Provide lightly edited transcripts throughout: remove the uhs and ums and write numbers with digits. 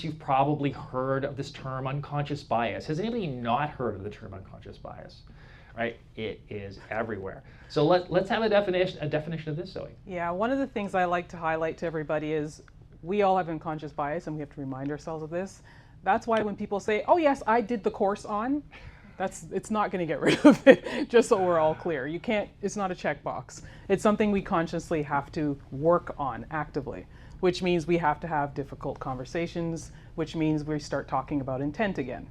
You've probably heard of this term unconscious bias. Has anybody not heard of the term unconscious bias? Right? It is everywhere. So let's have a definition of this, Zoe. Yeah, one of the things I like to highlight to everybody is we all have unconscious bias, and we have to remind ourselves of this. That's why when people say, oh yes, I did the course on, it's not going to get rid of it, just so we're all clear. You can't, it's not a checkbox. It's something we consciously have to work on actively, which means we have to have difficult conversations, which means we start talking about intent again.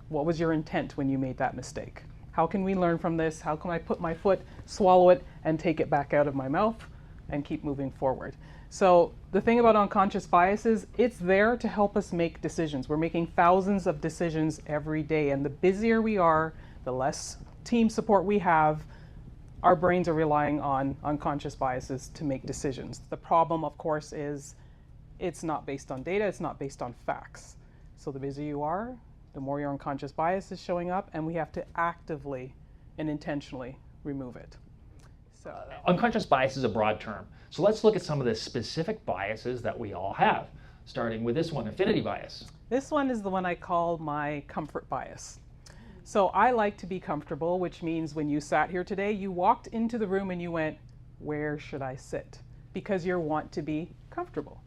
What was your intent when you made that mistake? How can we learn from this? How can I put my foot, swallow it, and take it back out of my mouth and keep moving forward? So the thing about unconscious bias is it's there to help us make decisions. We're making thousands of decisions every day, and the busier we are, the less team support we have, our brains are relying on unconscious biases to make decisions. The problem, of course, is it's not based on data, it's not based on facts. So the busier you are, the more your unconscious bias is showing up, and we have to actively and intentionally remove it. So unconscious bias is a broad term. So let's look at some of the specific biases that we all have, starting with this one, affinity bias. This one is the one I call my comfort bias. So I like to be comfortable, which means when you sat here today, you walked into the room and you went, where should I sit? Because you want to be comfortable.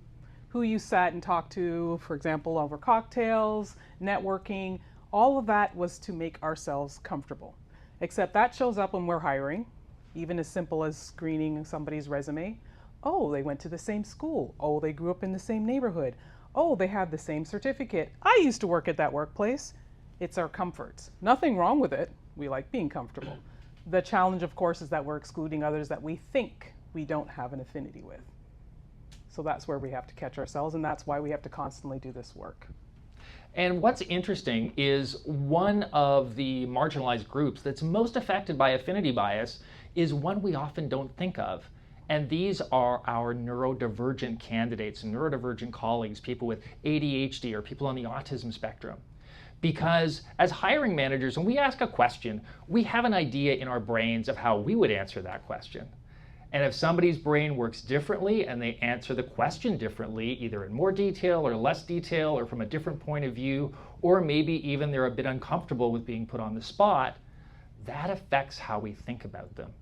Who you sat and talked to, for example, over cocktails, networking, all of that was to make ourselves comfortable. Except that shows up when we're hiring, even as simple as screening somebody's resume. Oh, they went to the same school. Oh, they grew up in the same neighborhood. Oh, they have the same certificate. I used to work at that workplace. It's our comforts. Nothing wrong with it. We like being comfortable. The challenge, of course, is that we're excluding others that we think we don't have an affinity with. So that's where we have to catch ourselves, and that's why we have to constantly do this work. And what's interesting is one of the marginalized groups that's most affected by affinity bias is one we often don't think of. And these are our neurodivergent candidates, neurodivergent colleagues, people with ADHD or people on the autism spectrum. Because as hiring managers, when we ask a question, we have an idea in our brains of how we would answer that question. And if somebody's brain works differently and they answer the question differently, either in more detail or less detail or from a different point of view, or maybe even they're a bit uncomfortable with being put on the spot, that affects how we think about them.